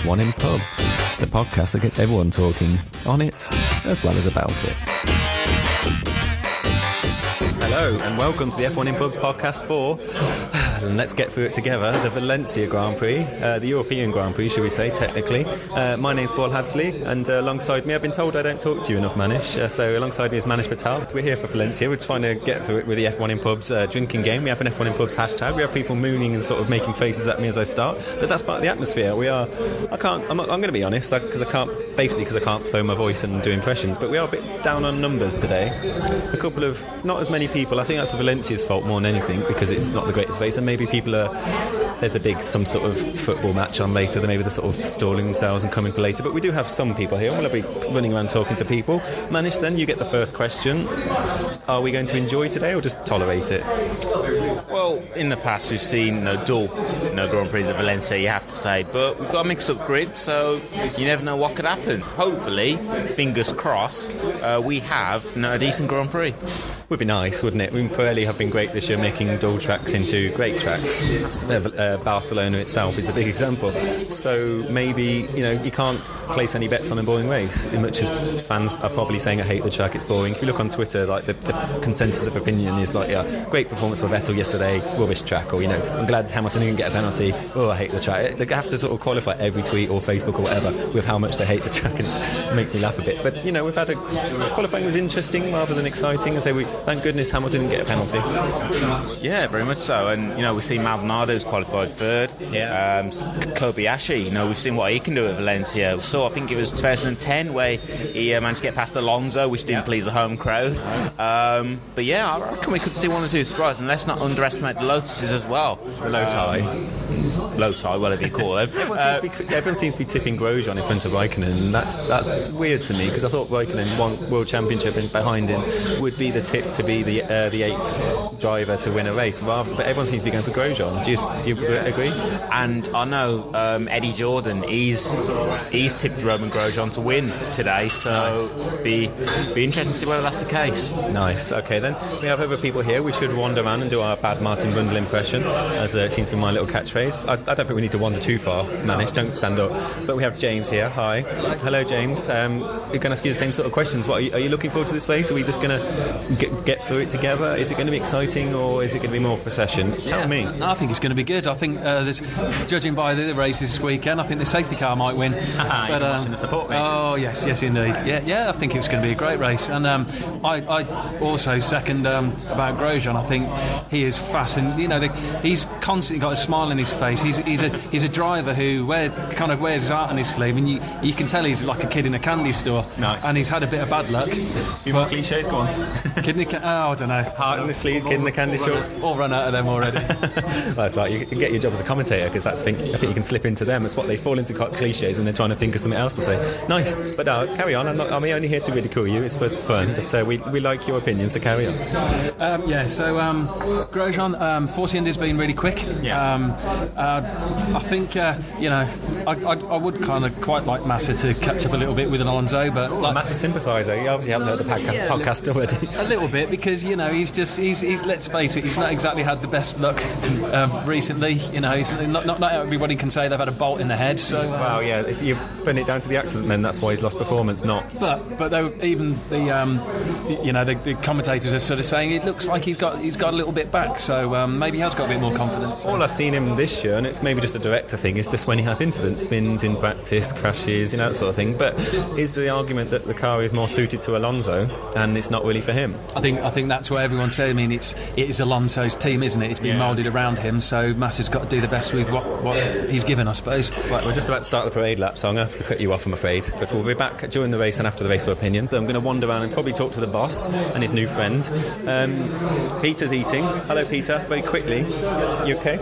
F1 in Pubs, the podcast that gets everyone talking on it as well as about it. Hello and welcome to the F1 in Pubs podcast for, and let's get through it together, the Valencia Grand Prix, the European Grand Prix, should we say, technically. My name's Hadsley, and alongside me, I've been told I don't talk to you enough, Manish, so alongside me is Manish Patel. We're here for Valencia. We're trying to get through it with the F1 in Pubs drinking game. We have an F1 in Pubs hashtag. We have people mooning and sort of making faces at me as I start, but that's part of the atmosphere. I'm going to be honest, because I can't throw my voice and do impressions, but we are a bit down on numbers today. A couple of, not as many people. I think that's Valencia's fault more than anything, because it's not the greatest race, and maybe people there's some sort of football match on later, then maybe they're sort of stalling themselves and coming for later, but we do have some people here. We'll be running around talking to people. Manish, then you get the first question. Are we going to enjoy today or just tolerate it? Well, in the past we've seen dual Grand Prix at Valencia, you have to say, but we've got a mixed up grid, so you never know what could happen. Hopefully, fingers crossed, we have a decent Grand Prix. Would be nice, wouldn't it? Pirelli have been great this year, making dual tracks into great tracks. Barcelona itself is a big example. So maybe you can't place any bets on a boring race, as much as fans are probably saying I hate the track, it's boring. If you look on Twitter, the consensus of opinion is great performance for Vettel yesterday, rubbish track, or I'm glad Hamilton didn't get a penalty, I hate the track. They have to sort of qualify every tweet or Facebook or whatever with how much they hate the track, and it makes me laugh a bit. But we've had qualifying was interesting rather than exciting. I say thank goodness Hamilton didn't get a penalty. Yeah, very much so. And we've seen Maldonado's qualified third. Yeah. Kobayashi, we've seen what he can do at Valencia. We saw, I think it was 2010, where he managed to get past Alonso, which didn't please the home crowd. But yeah, I reckon we could see one or two surprises, and let's not underestimate the Lotuses as well. The Loti, whatever you call it. Everyone seems to be tipping Grosjean in front of Raikkonen, and that's weird to me, because I thought Raikkonen, one World Championship and behind him, would be the tip to be the 8th driver to win a race, but everyone seems to be going for Grosjean. Do you agree? And I know Eddie Jordan, he's tipped Roman Grosjean to win today, so nice. be interesting to see whether that's the case. Nice. Okay, then we have other people here. We should wander around and do our bad Martin Brundle impression, as it seems to be my little catchphrase. I don't think we need to wander too far, Manish, don't stand up. But we have James here. Hi. Hello, James. We're going to ask you the same sort of questions. Are you looking forward to this race? Are we just going to get through it together? Is it going to be exciting, or is it going to be more procession? Tell me. No, I think it's going to be good. I think judging by the races this weekend, I think the safety car might win. But watching the support race. Oh yes, indeed. Yeah, I think it was going to be a great race. And I also second about Grosjean. I think he is fast, and he's constantly got a smile on his face. He's a driver who wears his heart on his sleeve, and you can tell he's like a kid in a candy store. Nice. And he's had a bit of bad luck. Few more cliches, go on. Kid in the I don't know. Heart in the sleeve, kid in the candy store. All run out of them already. That's right. You can get your job as a commentator, because I think you can slip into them. It's what they fall into cliches, and they're trying to think of something else to say. Nice, but carry on. I'm only here to ridicule you. It's for fun. But we like your opinion, so carry on. Grosjean, 40 under's been really quick. Yes. I think I would kind of quite like Massa to catch up a little bit with Alonso, but Massa sympathiser. You obviously haven't heard the podcast already. A little bit, because he's let's face it, he's not exactly had the best luck recently. He's not everybody can say they've had a bolt in the head. So well, yeah, you're putting it down to the accident, then that's why he's lost performance. Not. But even the commentators are sort of saying it looks like he's got a little bit back. So maybe he has got a bit more confidence. All I've seen him this year, and it's maybe just a director thing, is just when he has incidents, spins in practice, crashes, that sort of thing. But is the argument that the car is more suited to Alonso and it's not really for him? I think that's what everyone says. I mean, it is Alonso's team, isn't it? It's been moulded around him, so Massa's got to do the best with what he's given, I suppose. Right, we're just about to start the parade lap, so I'm going to have to cut you off, I'm afraid. But we'll be back during the race and after the race for opinions. So I'm going to wander around and probably talk to the boss and his new friend. Peter's eating. Hello, Peter. Very quickly. You okay?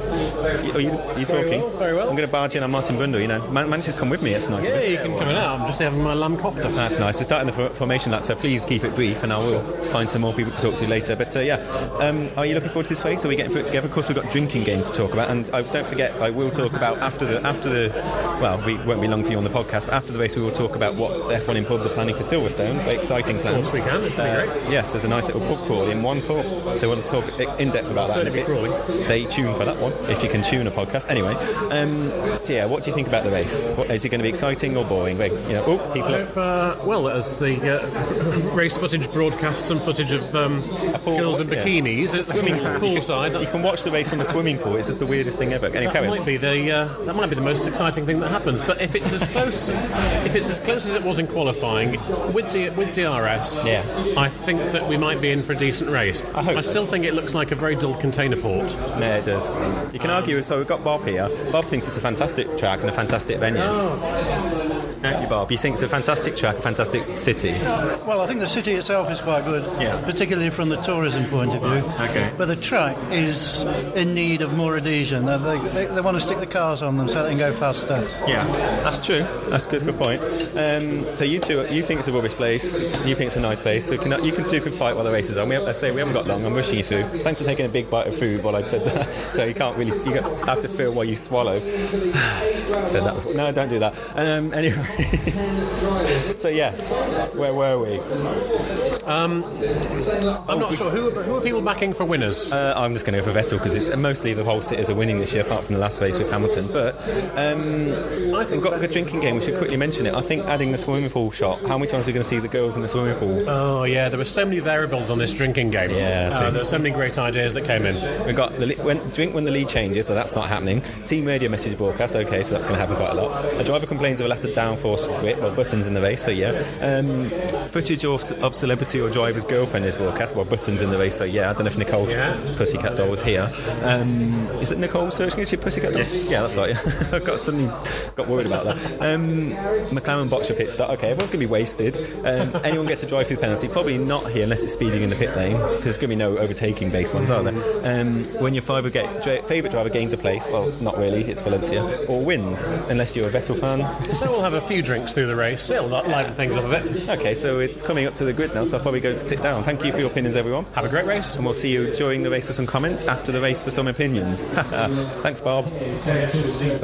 Are you talking? Very well. I'm going to barge in on Martin Brundle. Manish has come with me. It's nice. Yeah, you can come in now. I'm just having my lamb kofta. That's nice. We're starting the formation lap, so please keep it brief, and I will find some more people people to talk to later. But are you looking forward to this race? Are we getting through it together? Of course, we've got drinking games to talk about, and don't forget, I will talk about after the. Well, we won't be long for you on the podcast, but after the race, we will talk about what the F1 in pubs are planning for Silverstone. Very exciting plans. Of course, we can. It's going to be great. Yes, there's a nice little pub crawl in one pub, so we'll talk in depth about that in a bit. Stay tuned for that one if you can tune a podcast. Anyway, what do you think about the race? Is it going to be exciting or boring? Well, as the race footage broadcasts some footage of girls in bikinis, it's swimming poolside. You can watch the race on the swimming pool. It's just the weirdest thing ever. Anyway, that might be the most exciting thing that happens. But if it's as close as it was in qualifying with DRS, I think that we might be in for a decent race. I still think it looks like a very dull container port. No, it does. You can argue. So we've got Bob here. Bob thinks it's a fantastic track and a fantastic venue. Don't you, Bob? You think it's a fantastic track, a fantastic city? Well, I think the city itself is quite good, particularly from the tourism point of view. Okay. But the track is in need of more adhesion. They want to stick the cars on them so they can go faster. Yeah, that's true. That's a good point. So you think it's a rubbish place. You think it's a nice place. So you can fight while the race is on. Let's say we haven't got long. I'm rushing you through. Thanks for taking a big bite of food while I said that. So you can't really. You have to feel while you swallow. Said that before. No, don't do that. Anyway. So yes, where were we? I'm not sure. Who are people backing for winners? I'm just going to go for Vettel because it's mostly the whole cities are winning this year, apart from the last race with Hamilton. But I think we've got a good drinking game. We should quickly mention it. I think adding the swimming pool shot. How many times are we going to see the girls in the swimming pool? Oh yeah, there were so many variables on this drinking game. Yeah, there were so many great ideas that came in. We got drink when the lead changes. Well, that's not happening. Team radio message broadcast. Okay, so that's going to happen quite a lot. A driver complains of a lack of downforce grip or buttons in the race. So footage of celebrity or driver's girlfriend is broadcast. Well, buttons in the race. So I don't know if Nicole Pussycat Doll was here. Is it Nicole searching as your Pussycat Doll? Yes. Yeah, that's right. I got worried about that. McLaren botched a pit start. Okay, everyone's going to be wasted. Anyone gets a drive-through penalty? Probably not here unless it's speeding in the pit lane, because there's going to be no overtaking based ones, are there? When your favourite driver gains a place, well, not really, it's Valencia, or wins, unless you're a Vettel fan. So we'll have a few drinks through the race. It'll lighten things up a bit. Okay, so we're coming up to the grid now, so I'll probably go sit down. Thank you for your opinions, everyone. Have a great race. And we'll see you during the race for some comments, after the race for some opinions. Thanks, Bob.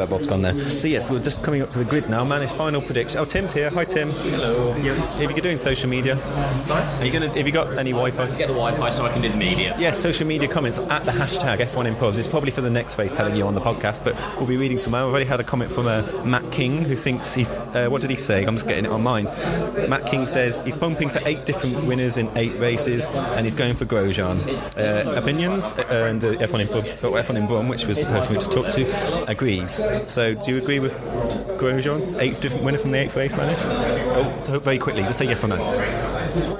Bob's gone there. So yes, we're just coming up to the grid now. Manish, final prediction. Oh, Tim's here. Hi, Tim. Hello. If you're doing social media, sorry? Have you got any Wi-Fi? Get the Wi-Fi so I can do the media. Yes, social media comments at the hashtag F1 in pubs. It's probably for the next race telling you on the podcast, but we'll be reading some. I've already had a comment from Matt King, who thinks he's what did he say? I'm just getting it on mine. Matt King says he's pumping for 8 different winners in 8 races, and he's going for Grosjean. Opinions and F1 in pubs, or F1 in Brum, which was the person we just talked to, agrees. So do you agree with Grosjean? 8th different winner from the 8th race, Manish? Oh, so very quickly, just say yes or no.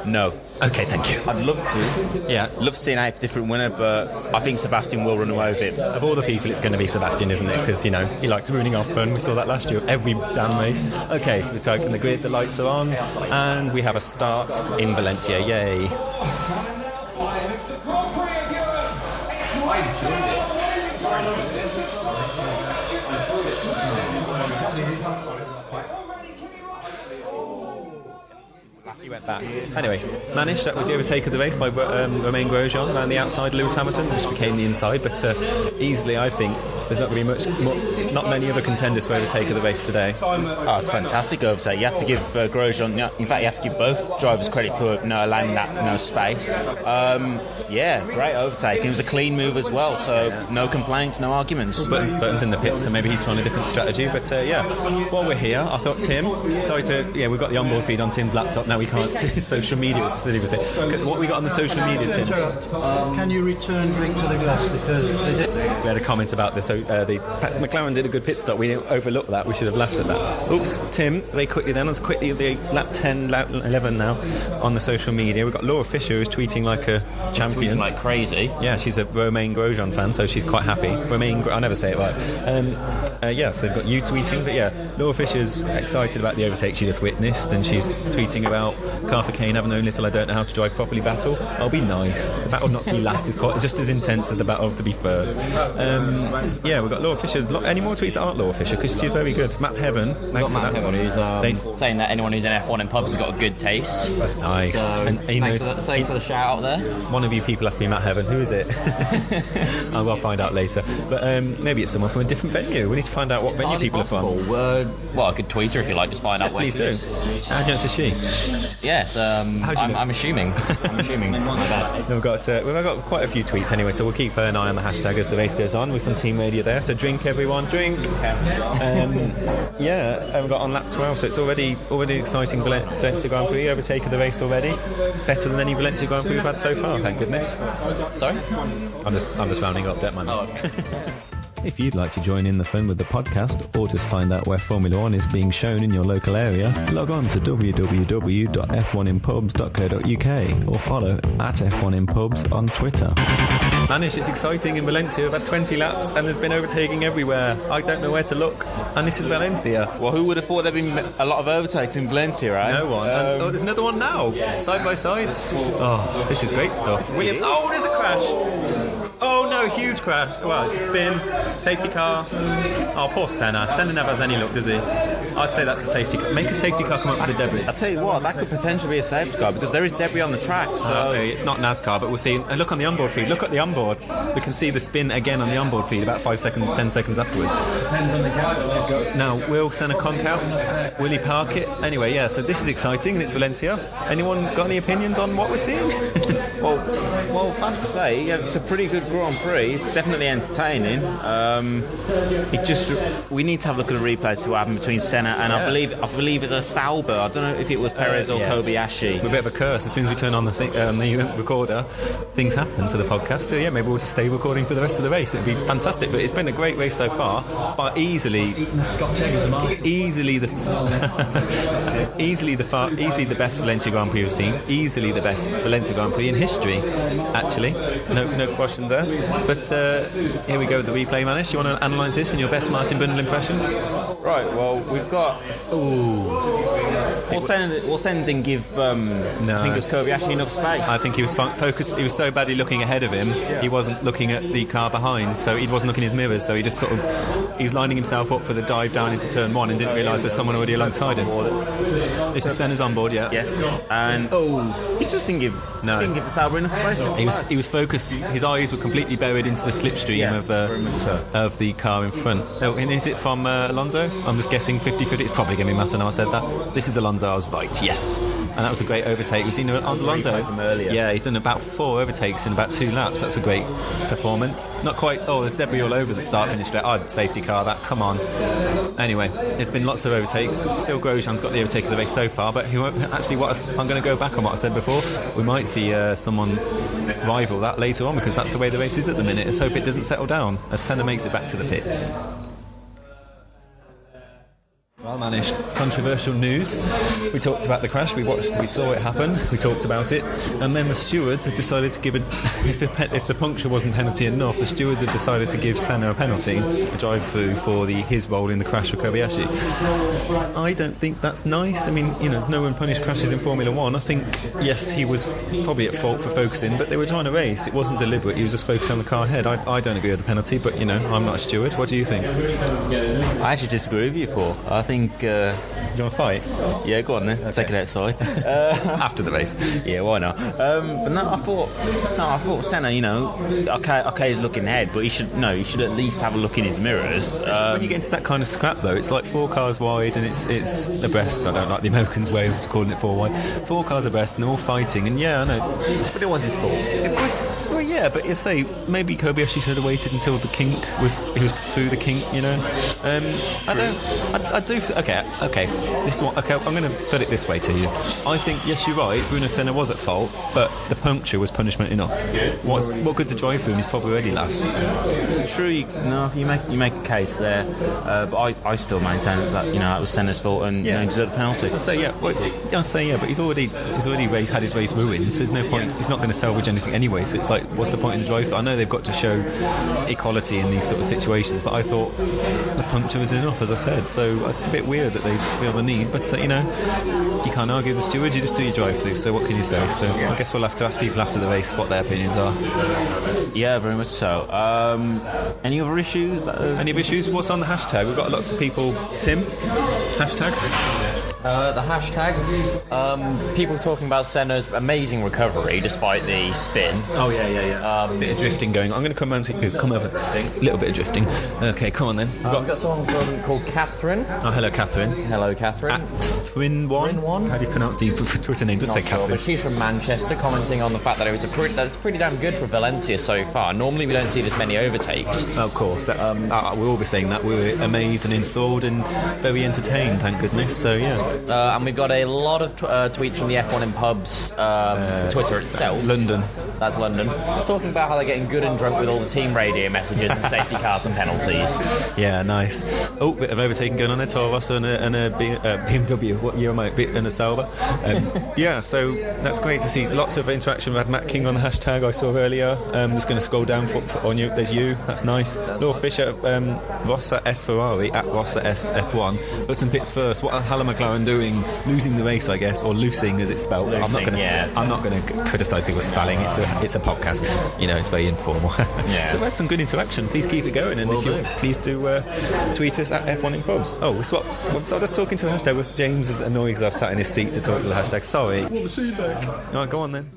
No. Okay, thank you. I'd love to. Yeah. Love to see an 8th different winner, but I think Sebastian will run away with it. Of all the people, it's going to be Sebastian, isn't it? Because, he likes ruining our fun. We saw that last year, every damn race. Okay, we're taking the grid, the lights are on, and we have a start in Valencia. Yay. He went back. Anyway, Manish, that was the overtake of the race by Romain Grosjean around the outside. Lewis Hamilton just became the inside, but easily I think there's not going to be not many other contenders for overtake of the race today. Oh, it's a fantastic overtake. You have to give Grosjean, in fact you have to give both drivers credit for allowing that space. Great overtake. It was a clean move as well, so no complaints, no arguments. Buttons in the pit, so maybe he's trying a different strategy, but while we're here, I thought we've got the onboard feed on Tim's laptop now. We can't do social media, as Cecilia was saying. What we got on the social media, Tim? Can you return drink to the glass, because we had a comment about this. So the McLaren did a good pit stop. We didn't overlook that. We should have left at that. Oops, Tim. Very quickly then. Let's quickly the lap 10, lap 11 now on the social media. We've got Laura Fisher who's tweeting like a champion, tweeting like crazy. Yeah, she's a Romain Grosjean fan, so she's quite happy. I'll never say it right. So they've got you tweeting, but Laura Fisher's excited about the overtake she just witnessed, and she's tweeting about Carter Kane having known little I don't know how to drive properly battle. I'll be nice. The battle not to be last is just as intense as the battle to be first. Yeah, we've got Laura Fisher. Any more tweets that aren't Laura Fisher? Because she's very good. Map Heaven. Thanks for Matt that. Heaven, who's saying that anyone who's in F1 in pubs has got a good taste. Nice. So, And he knows, thanks for the shout out there. one of you people has to be Matt Heaven. Who is it? I'll find out later. But maybe it's someone from a different venue. We need to find out what venue people are from. Well, I could tweet her if you like. Just find out. Yes, please do. How do you know it's a she? Yes, I'm assuming. I'm assuming. My bad. No, we've got quite a few tweets anyway, so we'll keep an eye on the hashtag as the race goes on with some team radio there. So drink, everyone, drink. Yeah, and we've got on lap 12, so it's already exciting Valencia Grand Prix, overtake of the race already. Better than any Valencia Grand Prix we've had so far, thank goodness. Sorry? I'm just rounding up, don't mind me. Oh, okay. If you'd like to join in the fun with the podcast or just find out where Formula 1 is being shown in your local area, log on to www.f1inpubs.co.uk or follow at F1inpubs on Twitter. Manish, it's exciting in Valencia. We've had 20 laps and there's been overtaking everywhere. I don't know where to look. And this is Valencia. Well, who would have thought there'd been a lot of overtakes in Valencia, right? No one. There's another one now, side by side. Oh, this is great stuff. Williams. Oh, there's a crash. Oh no, huge crash. Well, it's a spin, safety car. Oh, poor Senna. Senna never has any luck, does he? I'd say that's a safety car. Make a safety car come up for the debris. I'll tell you what, that could potentially be a safety car because there is debris on the track. So it's not NASCAR, but we'll see. And look on the onboard feed. Look at the onboard. We can see the spin again on the onboard feed about 5 seconds, 10 seconds afterwards. Depends on the gap that they've got. Now, will Senna conk out? Will he park it? Anyway, yeah, so this is exciting and it's Valencia. Anyone got any opinions on what we're seeing? Well, I have to say, yeah, it's a pretty good Grand Prix. It's definitely entertaining. We need to have a look at the replay to see what happened between Senna and I believe it's a Sauber. I don't know if it was Perez or Kobayashi. We're a bit of a curse. As soon as we turn on the recorder, things happen for the podcast. So yeah, maybe we'll just stay recording for the rest of the race. It'd be fantastic. But it's been a great race so far. But easily the best Valencia Grand Prix we've seen. Easily the best Valencia Grand Prix in history. Actually, no question there. But here we go with the replay, Manish. You want to analyse this in your best Martin Brundle impression? Right, well, we've got... Well, Senna didn't give, I think it was Kobayashi enough space. I think he was focused. He was so badly looking ahead of him, he wasn't looking at the car behind, so he wasn't looking in his mirrors, so he just he was lining himself up for the dive down into turn 1 and didn't realise there's someone already alongside him. This is Senna's on board, yeah. Yes, and he just didn't give the Sauber enough space. He was focused. His eyes were completely buried into the slipstream of the car in front. Oh, and is it from Alonso? I'm just guessing 50-50. It's probably going to be Massa now I said that. This is Alonso. I was right. Yes, and that was a great overtake. We've seen Alonso from earlier. Yeah, he's done about 4 overtakes in about 2 laps. That's a great performance. Not quite. Oh, there's debris all over the start-finish straight. Safety car. That. Come on. Anyway, there's been lots of overtakes. Still, Grosjean's got the overtake of the race so far, but he won't actually. I'm going to go back on what I said before. We might see someone rival that later on because that's the way the race is at the minute. Let's hope it doesn't settle down as Senna makes it back to the pits. Well, Manish, controversial news. We talked about the crash, we saw it happen, we talked about it, and then the stewards have decided to give if the puncture wasn't penalty enough, the stewards have decided to give Senna a penalty, a drive-through for his role in the crash for Kobayashi. I don't think that's nice. I mean, there's no one punished crashes in Formula 1. I think, yes, he was probably at fault for focusing, but they were trying to race. It wasn't deliberate, he was just focused on the car ahead. I don't agree with the penalty, but, I'm not a steward. What do you think? I actually disagree with you, Paul. I think... do you want to fight? Yeah, go on then. Okay. Take it outside. After the race. Yeah, why not? But no, I thought Senna, okay, he's looking ahead, but he should at least have a look in his mirrors. When you get into that kind of scrap, though, it's like 4 cars wide and it's abreast. I don't like the Americans' way of calling it 4 wide. 4 cars abreast and they're all fighting, and yeah, I know. But it was his fault. It was, well, yeah, but you say maybe Kobayashi should have waited until he was through the kink, I do. Okay. This one. Okay, I'm going to put it this way to you. I think yes, you're right. Bruno Senna was at fault, but the puncture was punishment enough. What good's a drive through? And he's probably already last. True. You make a case there, but I still maintain that it was Senna's fault and he deserved a penalty. I say yeah. But he's already had his race ruined. So there's no point. He's not going to salvage anything anyway. So it's like, what's the point in the drive through? I know they've got to show equality in these sort of situations, but I thought the puncture was enough, as I said. So it's a bit weird that they feel the need, but you can't argue with the stewards. You just do your drive-through. So what can you say? So I guess we'll have to ask people after the race what their opinions are. Yeah, very much so. Any other issues? Any other issues? What's on the hashtag? We've got lots of people. Tim, hashtag. The hashtag, people talking about Senna's amazing recovery despite the spin. Oh yeah. Bit of drifting going on. I'm going to come over. A little bit of drifting. Okay, come on then. We've got someone called Catherine. Oh, hello, Catherine. Hello, Catherine. Thryn1. How do you pronounce these Twitter names? Just say Catherine. But she's from Manchester, commenting on the fact that that's pretty damn good for Valencia so far. Normally, we don't see this many overtakes. Of course, that's, we'll all be saying that. We were amazed and enthralled and very entertained, thank goodness. So yeah. And we've got a lot of tweets from the F1 in pubs Twitter itself. London. That's London. Talking about how they're getting good and drunk with all the team radio messages and safety cars and penalties. Yeah, nice. Oh, bit of overtaking going on there. Toro Rosso and a BMW. What year am I? And a Sauber. Yeah, so that's great to see. Lots of interaction. We had Matt King on the hashtag I saw earlier. Just going to scroll down on you. There's you. That's nice. Laura Fisher, Rossa S Ferrari at Rossa S F1. Button pits first. What the hell are McLaren doing? Losing the race, I guess, or losing as it's spelled. I'm not going to criticise people's spelling. It's a podcast. It's very informal. Yeah. So we had some good interaction. Please keep it going, and please do tweet us at F1 in pubs. Oh, we swapped. So I was just talking to the hashtag. Was James is annoyed because I sat in his seat to talk to the hashtag? Sorry. I want to see you back. All right, go on then.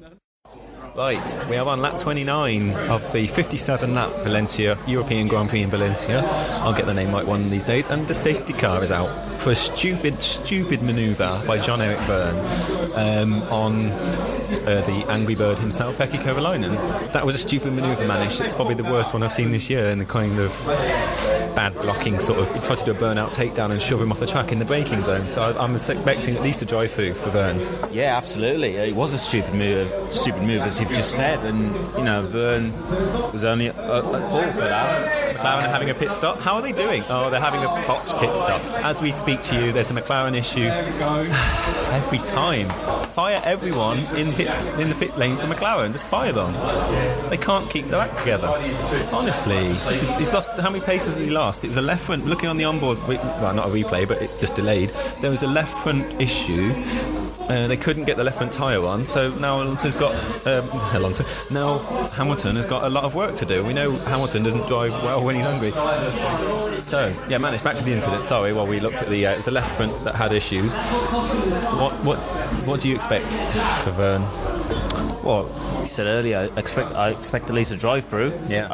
Right, we are on lap 29 of the 57-lap Valencia European Grand Prix in Valencia. I'll get the name right one of these days. And the safety car is out for a stupid manoeuvre by Jean-Eric Verne on the Angry Bird himself, Pekka Kovalainen. That was a stupid manoeuvre, Manish. It's probably the worst one I've seen this year in the kind of bad blocking sort of. He tried to do a burnout takedown and shove him off the track in the braking zone. So I'm expecting at least a drive-through for Verne. Yeah, absolutely. It was a stupid move, as you've just said, and Verne was only a call for that. McLaren are having a pit stop. How are they doing? Oh, they're having a botched pit stop. As we speak to you, there's a McLaren issue every time. Fire everyone in the pit lane for McLaren. Just fire them. They can't keep their act together. Honestly, he's lost. How many paces has he lost? It was a left front. Looking on the onboard, well, not a replay, but it's just delayed. There was a left front issue. They couldn't get the left front tyre on, so now now Hamilton has got a lot of work to do. We know Hamilton doesn't drive well when he's hungry. So, yeah, Manish, back to the incident. Sorry, while we looked at it was a left front that had issues. What do you expect for Verne? Well, you said earlier, I expect at least a drive-through. Yeah.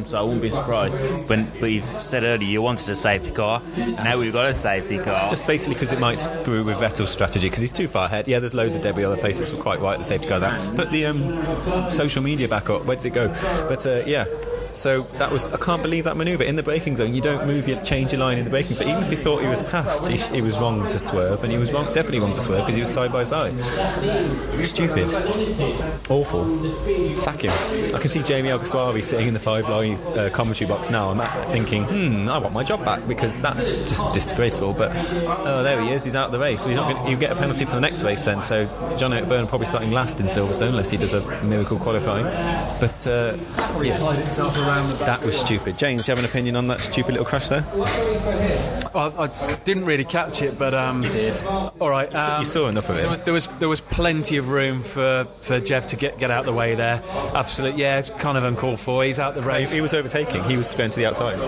So I wouldn't be surprised. But you said earlier you wanted a safety car. Now we've got a safety car. Just basically because it might screw with Vettel's strategy because he's too far ahead. Yeah, there's loads of debris other places. We're quite right. The safety car's out. But the social media backup, where did it go? But yeah. So that was, I can't believe that manoeuvre in the braking zone. You don't change your line in the braking zone. Even if he thought he was passed, he was wrong to swerve, and he was definitely wrong to swerve because he was side by side. Stupid, awful. Sack him. I can see Jamie Alguersuari sitting in the 5-line commentary box now. I'm thinking, I want my job back because that's just disgraceful. But there he is. He's out of the race. So he'll get a penalty for the next race then. So Jean-Eric Verne probably starting last in Silverstone unless he does a miracle qualifying. But yeah. That was stupid. James, do you have an opinion on that stupid little crash there? I didn't really catch it, but you did. All right, you saw enough of it. There was plenty of room for Jeff to get out of the way there. Absolutely, yeah, kind of uncalled for. He's out the race. He was overtaking. He was going to the outside.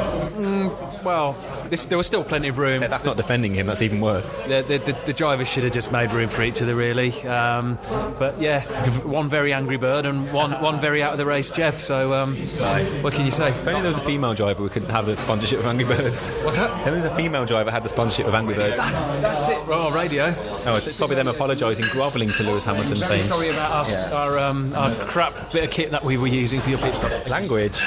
Well, there was still plenty of room. So that's not defending him. That's even worse. The driver should have just made room for each other, really. But yeah, one very angry bird and one very out of the race Jeff. So nice. What can you say? If only there was a female driver, we could have the sponsorship of Angry Birds. What's that? If there was a female driver, had the sponsorship of Angry Birds. That's it. Oh, radio. Oh, it's probably them apologising, grovelling to Lewis Hamilton, saying sorry about our crap bit of kit that we were using for your pit stop. Language.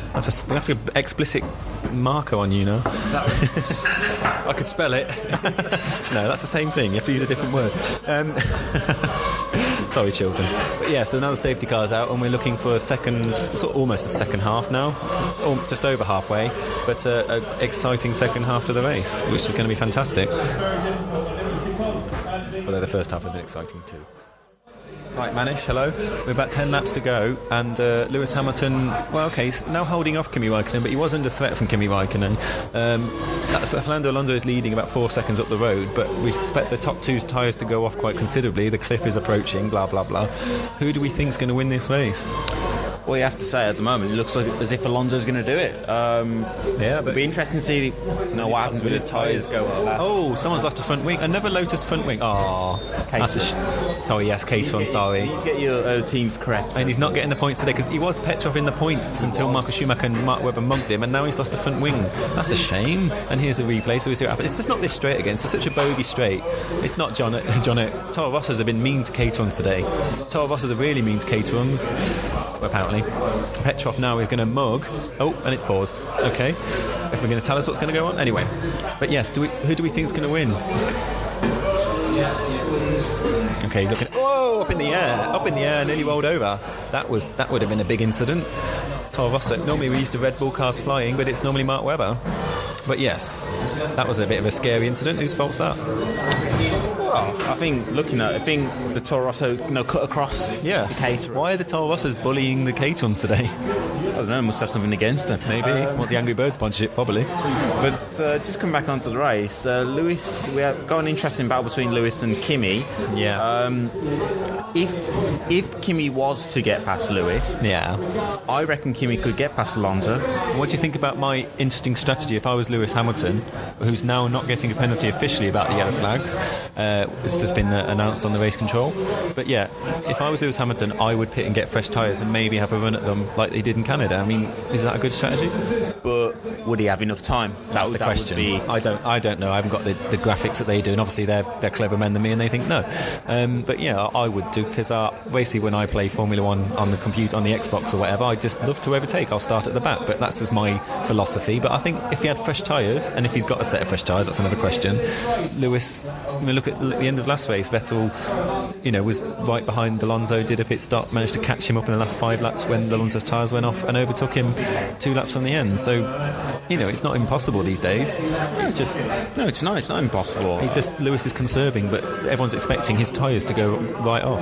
We have to have explicit marker on you now. I could spell it. No, that's the same thing. You have to use a different word. Sorry, children. But yeah, so now the safety car's out, and we're looking for almost a second half now, just over halfway. But an exciting second half to the race, which is going to be fantastic. Although the first half has been exciting too. Right, Manish, hello. We're about 10 laps to go, and Lewis Hamilton, well, okay, he's now holding off Kimi Raikkonen, but he was under threat from Kimi Raikkonen. Fernando Alonso is leading about 4 seconds up the road, but we expect the top two's tyres to go off quite considerably. The cliff is approaching, blah, blah, blah. Who do we think is going to win this race? Well, you have to say at the moment it looks like as if Alonso's going to do it. Yeah, but it'll be interesting to see what happens when his tyres go up. Oh, someone's lost a front wing. Another Lotus front wing. Oh, sorry, yes, Cater, I'm sorry. You get your teams correct. And he's not getting the points today because he was Petrov in the points until Marcus Schumacher and Mark Webber mugged him, and now he's lost a front wing. That's a shame. And here's a replay, so we see what happens. It's just not this straight again. It's such a bogey straight. It's not Toro Rossos have been mean to Caterhams today. Toro Rossos are really mean to Caterhams, apparently. Petrov now is going to mug. Oh, and it's paused. Okay. If we're going to tell us what's going to go on. Anyway. But yes, who do we think is going to win? Okay, looking. Oh, up in the air, nearly rolled over. That would have been a big incident. Toro Rosso. Normally we used to Red Bull cars flying, but it's normally Mark Webber. But yes, that was a bit of a scary incident. Whose fault's that? Well, I think the Toro Rosso cut across. Yeah. The Caterham. Why are the Toro Rossos bullying the Caterhams today? I don't know, must have something against them. Maybe. The Angry Birds sponsorship, probably. But just come back onto the race. Lewis, we have got an interesting battle between Lewis and Kimi. Yeah. If Kimi was to get past Lewis, I reckon Kimi could get past Alonso. What do you think about my interesting strategy if I was Lewis Hamilton, who's now not getting a penalty officially about the yellow flags? It's just been announced on the race control. But yeah, if I was Lewis Hamilton, I would pit and get fresh tyres and maybe have a run at them like they did in Canada. I mean, is that a good strategy? But would he have enough time? That's the question. I don't know. I haven't got the graphics that they do, and obviously they're clever men than me, and they think no. But yeah, I would do, because basically when I play Formula 1 on the computer, on the Xbox or whatever, I just love to overtake. I'll start at the back, but that's just my philosophy. But I think if he had fresh tyres, and if he's got a set of fresh tyres, that's another question. Lewis, I mean, look at the end of last race. Vettel, was right behind Alonso, did a pit stop, managed to catch him up in the last 5 laps when Alonso's tyres went off, and overtook him 2 laps from the end. So, it's not impossible these days. It's just... No, it's not. It's not impossible. It's just Lewis is conserving, but everyone's expecting his tyres to go right off.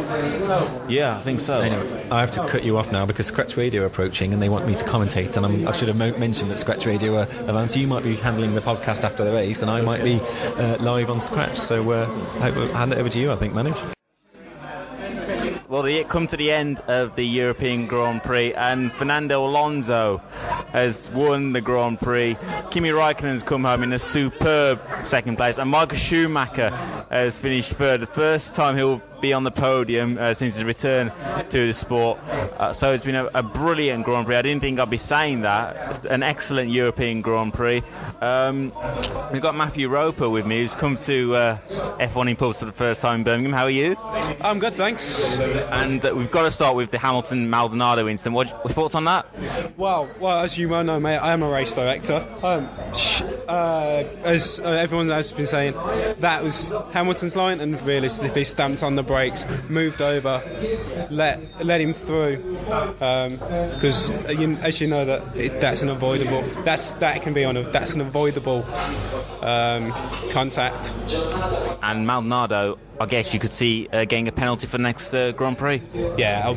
Yeah, I think so. Anyway, I have to cut you off now because Scratch Radio are approaching and they want me to commentate, and I should have mentioned that Scratch Radio are around, so you might be handling the podcast after the race and I might be live on Scratch. So I'll hand it over to you, I think, Manish. Well, they come to the end of the European Grand Prix, and Fernando Alonso has won the Grand Prix. Kimi Raikkonen's come home in a superb second place, and Michael Schumacher has finished third. The first time he'll be on the podium since his return to the sport. So it's been a brilliant Grand Prix. I didn't think I'd be saying that. It's an excellent European Grand Prix. We've got Matthew Roper with me, who's come to F1 in Pubs for the first time in Birmingham. How are you? I'm good, thanks. And we've got to start with the Hamilton-Maldonado incident. What are your thoughts on that? Well, as you well know, mate, I am a race director. As everyone has been saying, that was Hamilton's line, and realistically stamped on the brakes, moved over, let him through, because as you know, that's an avoidable. That's an avoidable contact. And Maldonado, I guess you could see getting a penalty for the next Grand Prix. Yeah,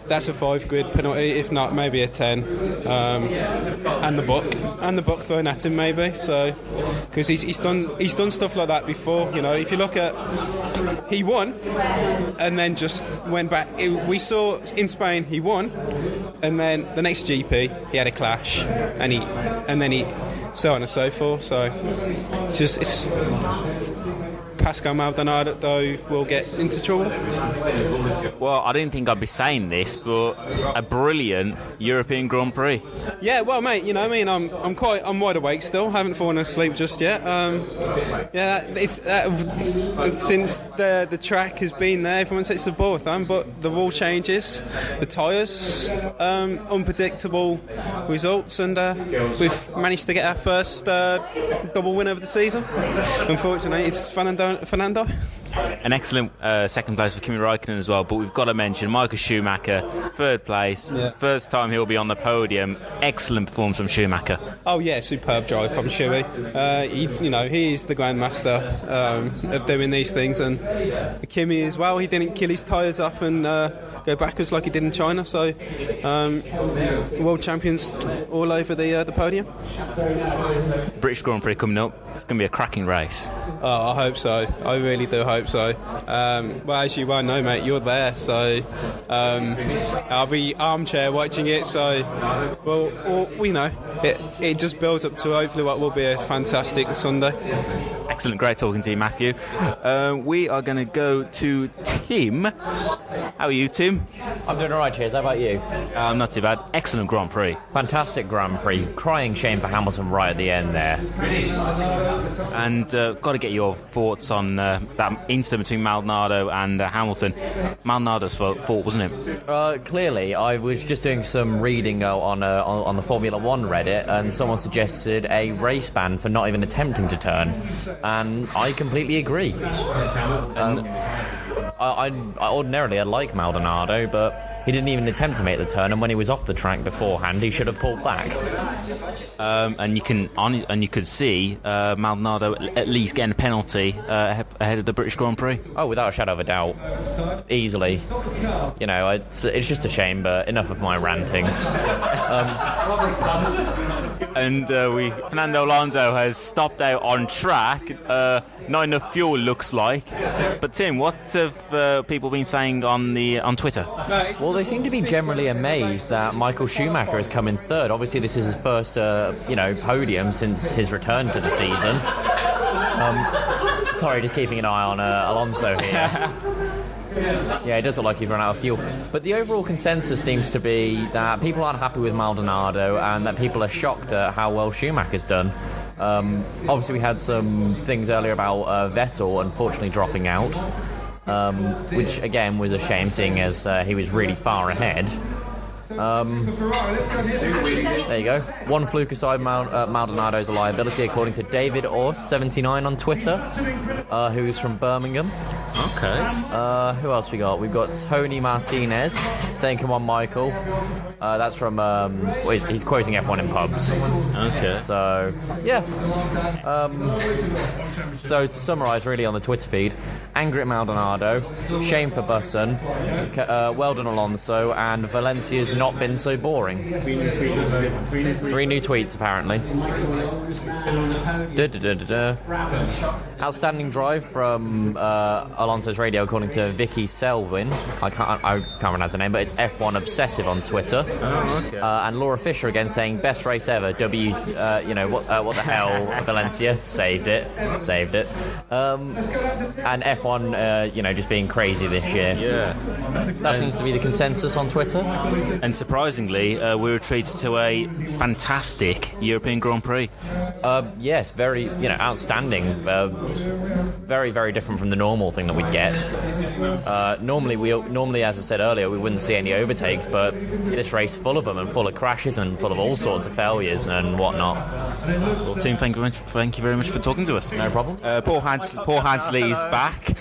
that's a £5 penalty, if not maybe a 10, and the book thrown at him maybe. So because he's done stuff like that before. If you look at, he won and then just went back. We saw in Spain he won, and then the next GP he had a clash, and then he so on and so forth. So it's Pascal Maldonado, though, will get into trouble. Well, I didn't think I'd be saying this, but a brilliant European Grand Prix. Yeah, well, mate, I'm wide awake still. Haven't fallen asleep just yet. It's since the track has been there, everyone says it's a ball thumb, but the rule changes, the tyres, unpredictable results, and we've managed to get our first double win of the season. Unfortunately, it's Fernando. An excellent second place for Kimi Raikkonen as well, but we've got to mention Michael Schumacher, third place, first time he'll be on the podium. Excellent performance from Schumacher. Oh yeah, superb drive from Schuey. He's the grandmaster of doing these things, and Kimi as well. He didn't kill his tyres off and go backwards like he did in China. So world champions all over the podium. British Grand Prix coming up. It's going to be a cracking race. Oh, I hope so. I really do hope so. Well, as you won't know, mate, you're there, so I'll be armchair watching it. So, we know it just builds up to hopefully what will be a fantastic Sunday. Excellent, great talking to you, Matthew. We are going to go to Tim. How are you, Tim? I'm doing alright, cheers. How about you? Not too bad. Excellent Grand Prix. Fantastic Grand Prix. Crying shame for Hamilton right at the end there. And got to get your thoughts on that incident between Maldonado and Hamilton. Maldonado's fault, wasn't it? Clearly, I was just doing some reading on the Formula 1 Reddit, and someone suggested a race ban for not even attempting to turn, and I completely agree. I ordinarily like Maldonado, but he didn't even attempt to make the turn, and when he was off the track beforehand, he should have pulled back. And you could see Maldonado at least getting a penalty ahead of the British Grand Prix. Oh, without a shadow of a doubt, easily. It's just a shame, but enough of my ranting. And Fernando Alonso has stopped out on track. Not enough fuel, looks like. But Tim, what have people been saying on Twitter? Well, they seem to be generally amazed that Michael Schumacher has come in third. Obviously, this is his first, podium since his return to the season. Sorry, just keeping an eye on Alonso here. Yeah, it does look like he's run out of fuel. But the overall consensus seems to be that people aren't happy with Maldonado and that people are shocked at how well Schumacher's done. Obviously, we had some things earlier about Vettel unfortunately dropping out, which again was a shame, seeing as he was really far ahead. There you go. One fluke aside, Maldonado's a liability, according to David Orse 79 on Twitter, who's from Birmingham. Okay. Who else we got? We've got Tony Martinez saying, "Come on, Michael." That's from he's quoting F1 in pubs. Okay. So yeah. So to summarise, really on the Twitter feed, angry at Maldonado, shame for Button, well done Alonso, and Valencia's not been so boring. Three new tweets apparently. Outstanding drive from Alonso's radio, according to Vicky Selwyn. I can't pronounce her name, but it's F1 Obsessive on Twitter. Oh, okay. And Laura Fisher again saying, best race ever. What the hell, Valencia saved it. And F1, just being crazy this year. Yeah, that seems to be the consensus on Twitter. And surprisingly, we were treated to a fantastic European Grand Prix. Yes, very, outstanding. Very, very different from the normal thing that we'd get. Normally, as I said earlier, we wouldn't see any overtakes, but this race full of them and full of crashes and full of all sorts of failures and whatnot. Well, team, thank you very much for talking to us. No problem. Paul Hadsley is back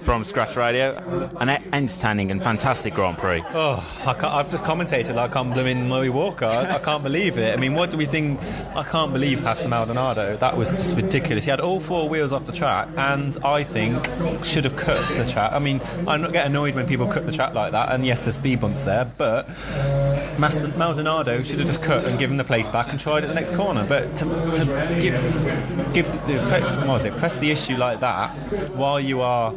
from Scratch Radio. An entertaining and fantastic Grand Prix. I've just commentated like I'm blooming Murray Walker. I can't believe it. I mean, what do we think? I can't believe Pastor Maldonado. That was just ridiculous. He had all four wheels off the track, and I think should have cut the track. I mean, I get annoyed when people cut the track like that, and yes, there's speed bumps there, but Maldonado should have just cut and given the place back and tried at the next corner. But to press the issue like that while you are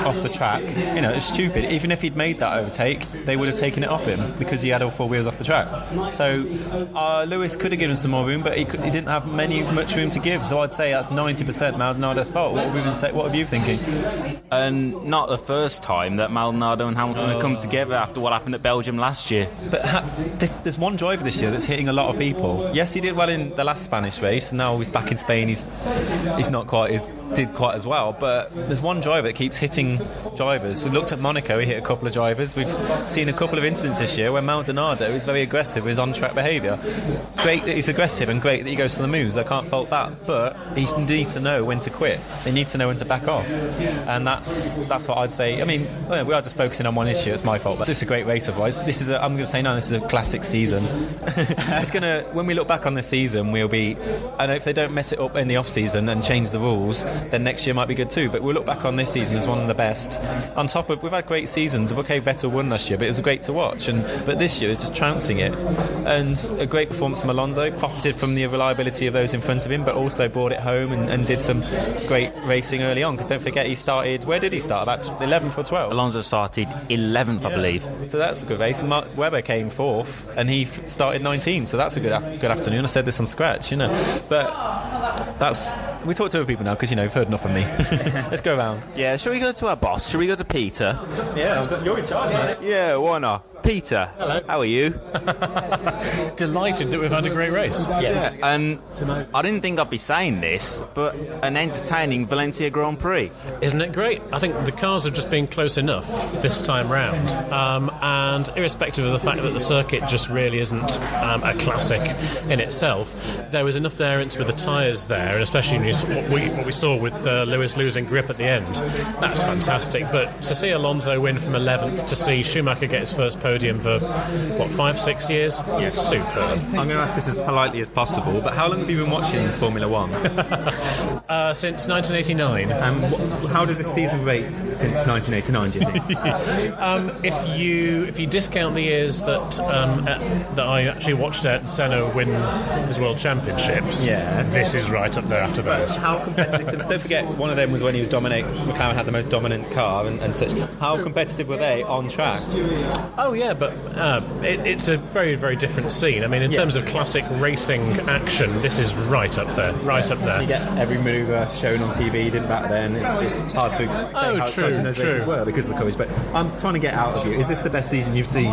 off the track, it's stupid. Even if he'd made that overtake, they would have taken it off him because he had all four wheels off the track. So Lewis could have given some more room, but he didn't have much room to give. So I'd say that's 90% Maldonado's fault. What are you thinking? And not the first time that Maldonado and Hamilton have come together after what happened at Belgium last year. But there's one driver this year that's hitting a lot of people. Yes, he did well in the last Spanish race, and now he's back in Spain. He's not did quite as well. well, but there's one driver that keeps hitting drivers. We looked at Monaco, he hit a couple of drivers. We've seen a couple of instances this year where Maldonado is very aggressive with his on-track behaviour. Great that he's aggressive and great that he goes for the moves. I can't fault that, but he needs to know when to quit. They need to know when to back off, and that's what I'd say. I mean, we are just focusing on one issue. It's my fault, but this is a great race otherwise. But this is I'm going to say now, this is a classic season. When we look back on this season, we'll be, and if they don't mess it up in the off season and change the rules, then next year might be good too. But we'll look back on this season as one of the best. On top of, we've had great seasons. Okay, Vettel won last year, but it was great to watch. But this year is just trouncing it, and a great performance from Alonso. Profited from the reliability of those in front of him, but also brought it home and did some great racing early on. Because don't forget, he started. Where did he start? About 11th or 12th. Alonso started 11th, I believe. So that's a good race. And Webber came 4th, and he started 19th. So that's a good afternoon. I said this on scratch, but we talk to other people now because you've heard enough from me. Let's go around. Yeah, shall we go to our boss? Shall we go to Peter? Yeah, you're in charge, man. Yeah, why not? Peter, hello. How are you? Delighted that we've had a great race. Yes. Yeah, and I didn't think I'd be saying this, but an entertaining Valencia Grand Prix. Isn't it great? I think the cars have just been close enough this time round, and irrespective of the fact that the circuit just really isn't a classic in itself, there was enough variance with the tyres there, and especially what we saw with Lewis losing grip at the end. That's fantastic. But to see Alonso win from 11th, to see Schumacher get his first podium for 5-6 years, superb. I'm going to ask this as politely as possible, but how long have you been watching Formula One? Since 1989. How does this season rate since 1989, do you think? If you discount the years that I actually watched Ayrton Senna win his World Championships, yes, this is right up there after those. How competitive? Don't forget, one of them was when he was dominating. McLaren had the most dominant car and such. How competitive were they on track? Oh yeah, but it's a very, very different scene. I mean, in terms of classic racing action, this is right up there. You get every manoeuvre shown on TV, didn't back then. It's hard to say how exciting those races were because of the coverage. But I'm trying to get out of you. Is this the best season you've seen?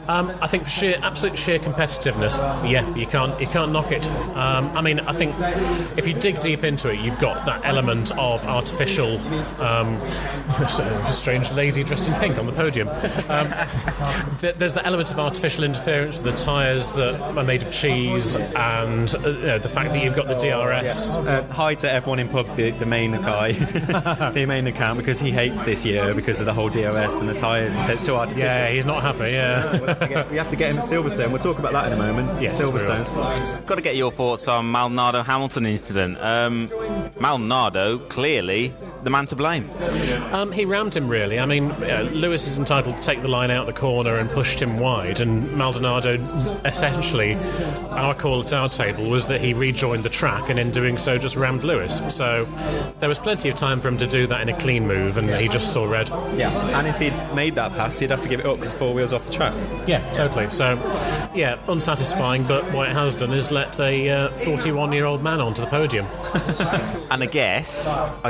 I think for absolute sheer competitiveness, you can't knock it. I mean, I think if you dig deep into it, you've got that element of artificial. A strange lady dressed in pink on the podium. There's the element of artificial interference with the tyres that are made of cheese, and the fact that you've got the DRS. Hi to everyone in pubs, the main guy, the main account, because he hates this year because of the whole DRS and the tyres, and says it's too artificial. Yeah, he's not happy. Yeah, we have to get him at Silverstone. We'll talk about that in a moment. Yes, Silverstone. Got to get your thoughts on Maldonado Hamilton incident. Maldonado clearly the man to blame. He rammed him, really. I mean, Lewis is entitled to take the line out the corner and pushed him wide, and Maldonado, essentially, our call at our table was that he rejoined the track and in doing so just rammed Lewis. So there was plenty of time for him to do that in a clean move, and he just saw red. Yeah, and if he'd made that pass, he'd have to give it up because 4 wheels off the track. Yeah, totally. So, unsatisfying, but what it has done is let a 41-year-old man onto the podium. And I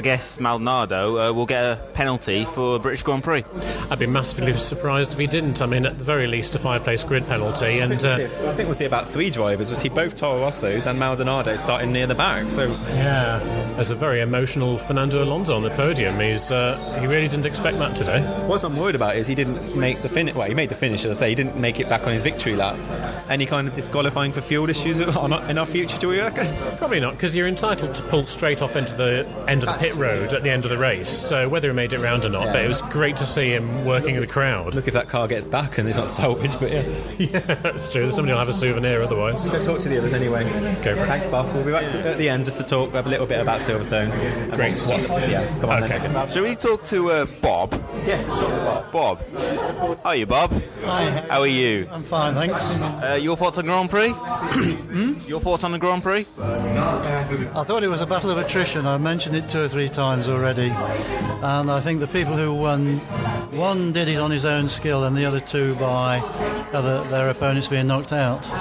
guess Maldonado will get a penalty for British Grand Prix. I'd be massively surprised if he didn't. I mean, at the very least, a 5-place grid penalty. And I think we'll see about 3 drivers. We'll see both Toro Rossos and Maldonado starting near the back. So there's a very emotional Fernando Alonso on the podium. He really didn't expect that today. What I'm worried about is he didn't make the finish. Well, he made the finish, as I say. He didn't make it back on his victory lap. Any kind of disqualifying for fuel issues in our future, do we reckon? Probably not, because you're entitled to pull straight off into the end of the pit road at the end of the race. So whether he made it round or not, but it was great to see him working in the crowd. Look if that car gets back and it's not salvaged, but yeah, that's true. Somebody will have a souvenir otherwise. Let's go talk to the others anyway. Go for it. Thanks, boss. We'll be back at the end just to talk a little bit about Silverstone. Great stuff. Yeah, come on then. Shall we talk to Bob? Yes, let's talk to Bob. Bob. How are you, Bob? Hi. How are you? I'm fine, thanks. Your thoughts on Grand Prix? Your thoughts on the Grand Prix? I thought it was a battle of attrition. I mentioned it 2 or 3 times already. And I think the people who won One did it on his own skill, and the other two by their opponents being knocked out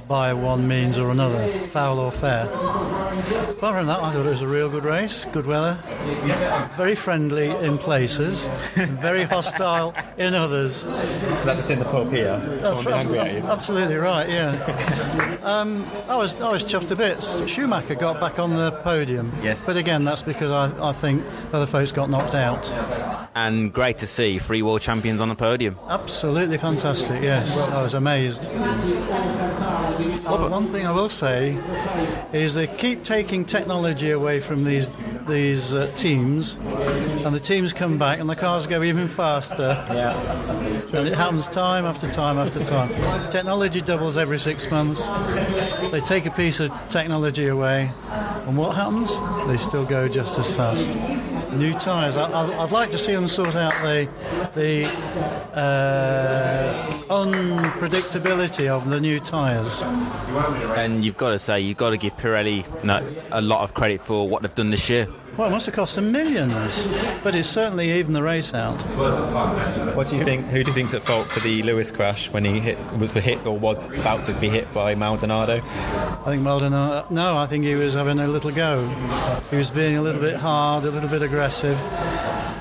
by one means or another, foul or fair. Apart from that, I thought it was a real good race, good weather, very friendly in places, very hostile in others. That just in the pub here. Someone be angry at you. Absolutely right, yeah. I was chuffed to bits. Schumacher got back on the podium, yes, but again, that's because I think other folks got knocked out. And great to see 3 world champions on the podium. Absolutely fantastic, yes. I was amazed. One thing I will say is they keep taking technology away from these teams, and the teams come back and the cars go even faster. Yeah. And it happens time after time after time. Technology doubles every 6 months. They take a piece of technology away, and what happens? They still go just as fast. New tyres. I'd like to see them sort out the unpredictability of the new tyres. And you've got to give Pirelli a lot of credit for what they've done this year. Well, it must have cost them millions, but it's certainly evened the race out. What do you think? Who do you think's at fault for the Lewis crash when he was about to be hit by Maldonado? I think Maldonado. No, I think he was having a little go. He was being a little bit hard, a little bit aggressive.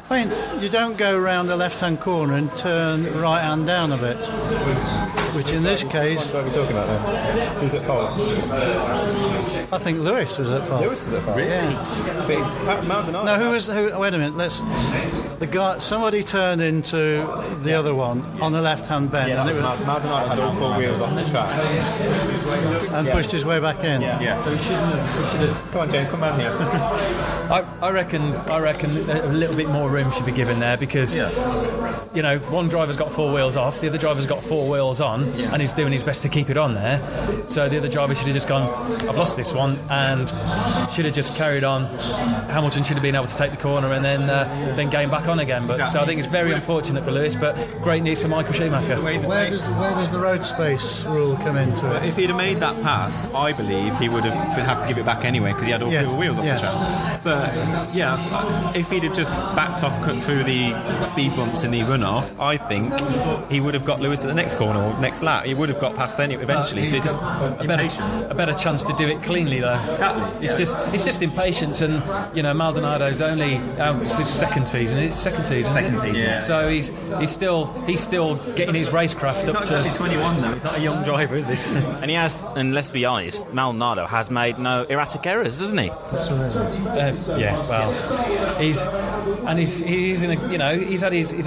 I mean, you don't go round the left-hand corner and turn right-hand down a bit. Which in this case... What are we talking about then? Who's at fault? I think Lewis was at fault. Lewis was at fault? Really? Yeah. But Maldonado... No, wait a minute, somebody turned into the other one on the left-hand bend. Yeah, Maldonado had all 4 wheels off the track. And pushed his way back in. Yeah. So we should have... Come on, Jane, come round here. I reckon a little bit more room should be given there because, one driver's got 4 wheels off, the other driver's got 4 wheels on, and he's doing his best to keep it on there. So the other driver should have just gone, I've lost this one, and should have just carried on. Hamilton should have been able to take the corner and then gain back on again. But so I think it's very unfortunate for Lewis, but great news for Michael Schumacher. Where does the road space rule come into it? If he'd have made that pass, I believe he would have to give it back anyway because he had all 4 wheels off the track. But if he'd have just backed off, cut through the speed bumps in the runoff, I think he would have got Lewis at the next corner or next lap. He would have got past then eventually. So just a better chance to do it cleanly though. Exactly. It's just impatience, and Maldonado's only it's his second season. Yeah. So he's still getting his racecraft up to. He's 21 though. He's not a young driver, is he? And he has, and let's be honest, Maldonado has made no erratic errors, hasn't he? He's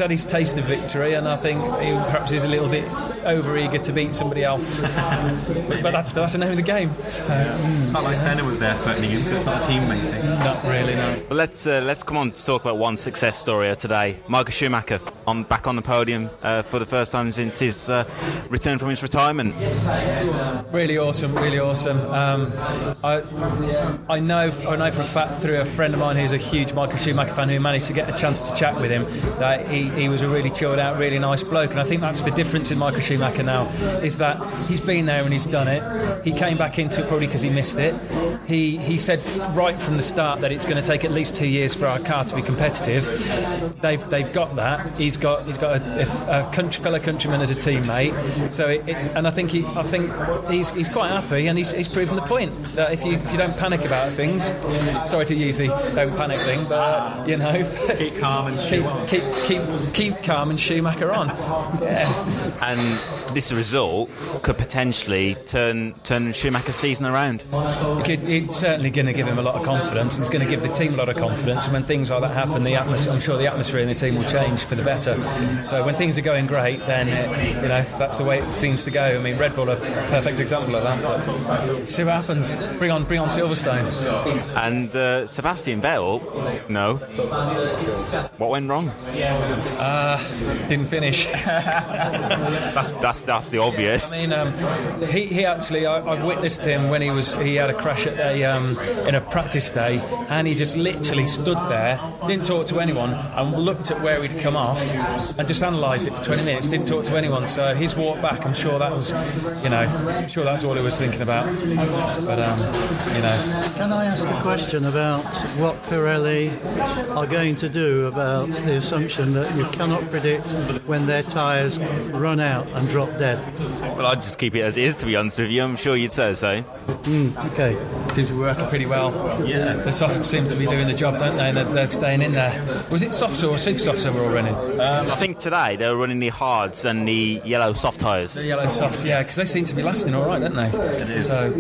had his taste of victory, and I think he perhaps is a little bit over eager to beat somebody else. but that's the name of the game. So, it's not like Senna was there threatening him, so it's not a teammate thing. Not really, no. Well, let's come on to talk about one success story today. Michael Schumacher back on the podium for the first time since his return from his retirement. Really awesome. I know for a fact through a friend of mine who's a huge Michael Schumacher fan who managed to get a chance to chat with him that he was a really chilled out, really nice bloke, and I think that's the difference in Michael Schumacher now, is that he's been there and he's done it. He came back into it probably because he missed it. He said right from the start that it's going to take at least 2 years for our car to be competitive. They've got that. He's got a fellow countryman as a teammate. So and I think he's quite happy, and he's proven the point that if you don't panic about things, sorry to use the don't panic thing, but keep calm and keep calm and Schumacher on. Yeah. And this result could potentially turn Schumacher's season around. It's certainly going to give him a lot of confidence. It's going to give the team a lot of confidence. And when things like that happen, I'm sure the atmosphere in the team will change for the better. So when things are going great, then that's the way it seems to go. I mean, Red Bull are a perfect example of that. But see what happens. Bring on Silverstone. And Sebastian Vettel, no. What went wrong? Didn't finish. That's the obvious. I mean, he actually, I've witnessed him when he had a crash at in a practice day, and he just literally stood there, didn't talk to anyone, and looked at where he'd come off, and just analysed it for 20 minutes. Didn't talk to anyone. So his walk back, I'm sure that was, I'm sure that's all he was thinking about. But Can I ask a question about what Pirelli are going to do about the assumption that you cannot predict when their tyres run out and drop dead? Well, I'd just keep it as it is, to be honest with you. I'm sure you'd say so. Okay. Seems to be working pretty well. Yeah. The softs seem to be doing the job, don't they? And they're staying in there. Was it softer or super softs they were all running? I think today they were running the hards and the yellow soft tyres. The yellow soft, yeah, because they seem to be lasting all right, don't they? So,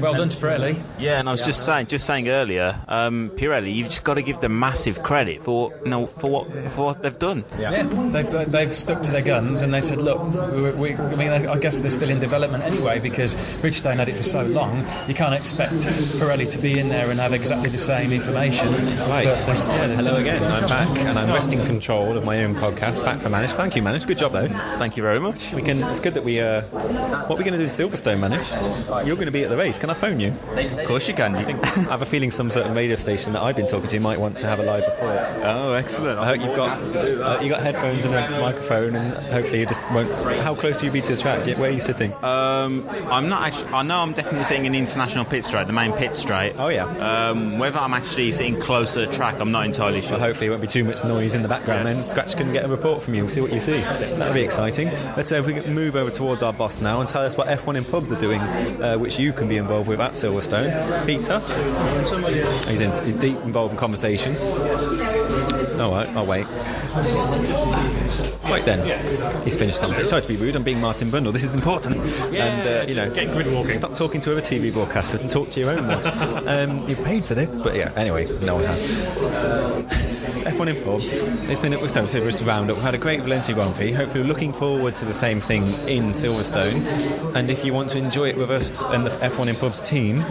well done to Pirelli. Yeah, and I was just saying earlier, Pirelli, you've just got to give them massive credit for what they've done. Yeah, they've stuck to their guns and they said, look, I guess they're still in development anyway because Bridgestone had it for so long. You can't expect Pirelli to be in there and have exactly the same information. Right. Hello again. I'm back and I'm resting control of my own podcast. Back for Manish. Thank you, Manish. Good job, though. Thank you very much. It's good that we. What are we going to do with Silverstone, Manish? You're going to be at the race. Can I phone you? Of course you can. I have a feeling some certain radio station that I've been talking to might want to have a live report. Oh, excellent. I hope you've got headphones and a microphone, and hopefully you just won't. How close will you be to the track? Where are you sitting? I'm not actually. I know I'm definitely sitting in the international pit straight, the main pit straight. Oh yeah. Whether I'm actually sitting closer to the track, I'm not entirely sure. Well, hopefully it won't be too much noise in the background. Then Scratch can get a report from you. We'll see what you see. That'll be exciting. Let's if we can move over towards our boss now and tell us what F1 in pubs are doing, which you can be involved with at Silverstone. Peter, he's deep involved in conversation. All right, I'll wait. Right then, he's finished conversation. Sorry to be rude, I'm being Martin Brundle. This is important. And, get grid walking. Stop talking to other TV broadcasters and talk to your own one. You've paid for this, but yeah, anyway, no one has. It's F1 in pubs. It's been a roundup. We've had a great Valencia Grand Prix. Hopefully, we're looking forward to the same thing in Silverstone. And if you want to enjoy it with us and the F1 in pubs team,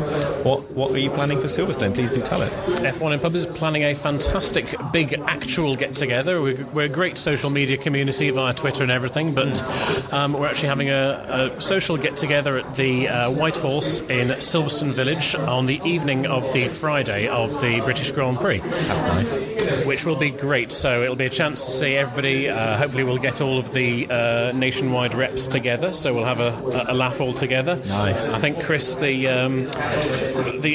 what are you planning for Silverstone? Please do tell us. F1 in pubs is planning a fantastic big actual get-together. We're a great social media community via Twitter and everything, but we're actually having a social get-together at the White Horse in Silverstone Village on the evening of the Friday of the British Grand Prix. That's nice. Which will be great. So it'll be a chance to see everybody. Hopefully we'll get all of the nationwide reps together, so we'll have a laugh all together. Nice. I think Chris, the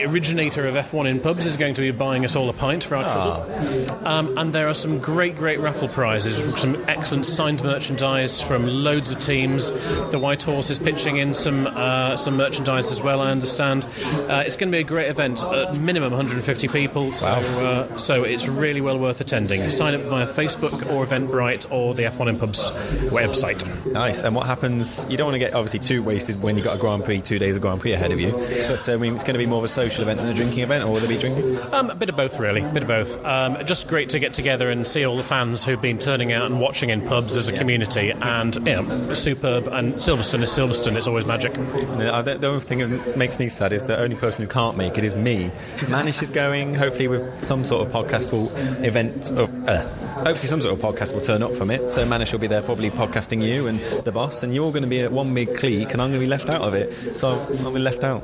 originator of F1 in pubs, is going to be buying us all a pint for our trouble. And there are some great raffle prizes, some excellent signed merchandise from loads of teams. The White Horse is pitching in some merchandise as well, I understand. It's going to be a great event, at minimum 150 people. Wow. So it's really well worth attending. Sign up via Facebook or Eventbrite or the F1 in pubs website. Nice. And what happens? You don't want to get obviously too wasted when you've got a Grand Prix, 2 days of Grand Prix ahead of you. But I mean, it's going to be more of a social event than a drinking event, or will there be drinking? A bit of both, really. A bit of both. Just great to get together and see all the fans who've been turning out and watching in pubs as a community. And superb. And Silverstone is Silverstone. It's always magic. The only thing that makes me sad is the only person who can't make it is me. Manish is going. Hopefully, with some sort of podcastable event. Hopefully, some sort of podcast will turn up from it. So Manish will be there, probably podcasting you and the boss, and you're going to be at one big clique, and I'm going to be left out of it. So I'll be left out.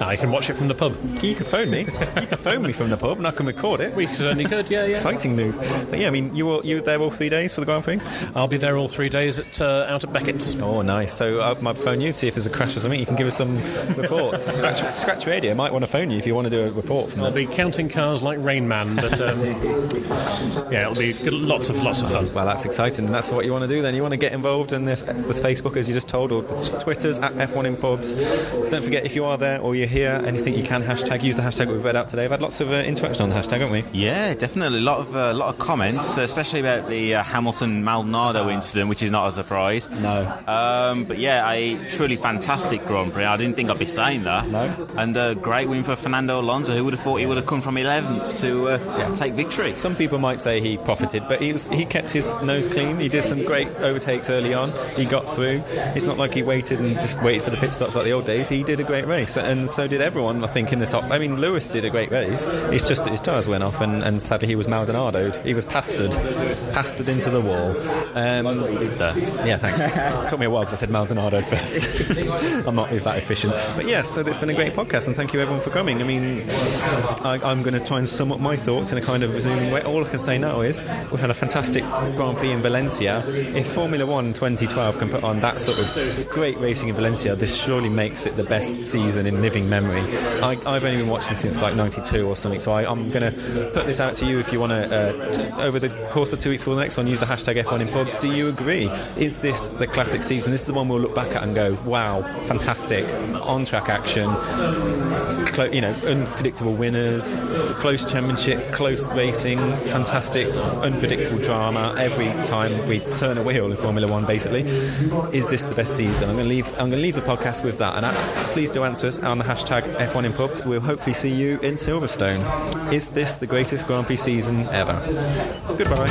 I can watch it from the pub. You can phone me. You can phone me from the pub, and I can record it. We certainly could. Yeah. Exciting news. But yeah, I mean, you were there all 3 days for the Grand Prix? I'll be there all 3 days out at Beckett's. Oh, nice. So I might phone you to see if there's a crash or something. You can give us some reports. Scratch Radio might want to phone you if you want to do a report from I'll be counting cars like Rain Man, but it'll be good, lots of fun. Well, that's exciting, and that's what you want to do then. You want to get involved in this Facebook, as you just told, or the Twitters at F1 in pubs. Don't forget, if you are there or you're here, anything you can use the hashtag we've read out today. We've had lots of interaction on the hashtag, haven't we? Yeah, definitely. A lot of comments, especially about the Hamilton Maldonado incident, which is not a surprise. No. But yeah, a truly fantastic Grand Prix. I didn't think I'd be saying that. No. And a great win for Fernando Alonso. Who would have thought he would have come from 11th to take victory? Some people might say he profited, but he kept his nose clean. He did some great overtakes early on. He got through. It's not like he waited and just waited for the pit stops like the old days. He did a great race, and so did everyone, I think, in the top. I mean, Lewis did a great race. It's just that his tyres went off, and sadly he was Maldonado. followed. He was pastored into the wall. What you did there. Yeah, thanks. It took me a while because I said Maldonado first. I'm not that efficient. But yes, so it's been a great podcast, and thank you everyone for coming. I mean, I'm going to try and sum up my thoughts in a kind of resuming way. All I can say now is we've had a fantastic Grand Prix in Valencia. If Formula 1 2012 can put on that sort of great racing in Valencia, this surely makes it the best season in living memory. I've only been watching since like 92 or something, so I'm going to put this out to you if you want to, over the course of 2 weeks for the next one, use the hashtag F1 in pubs. Do you agree? Is this the classic season? This is the one we'll look back at and go, wow, fantastic, on-track action, unpredictable winners, close championship, close racing, fantastic, unpredictable drama every time we turn a wheel in Formula 1, basically. Is this the best season? I'm going to leave the podcast with that, and please do answer us on the hashtag F1 in pubs. We'll hopefully see you in Silverstone. Is this the greatest Grand Prix season ever? Goodbye.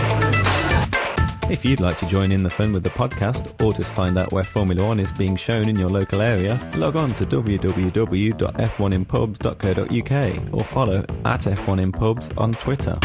If you'd like to join in the fun with the podcast, or just find out where Formula 1 is being shown in your local area, log on to www.f1inpubs.co.uk or follow @F1inpubs on Twitter.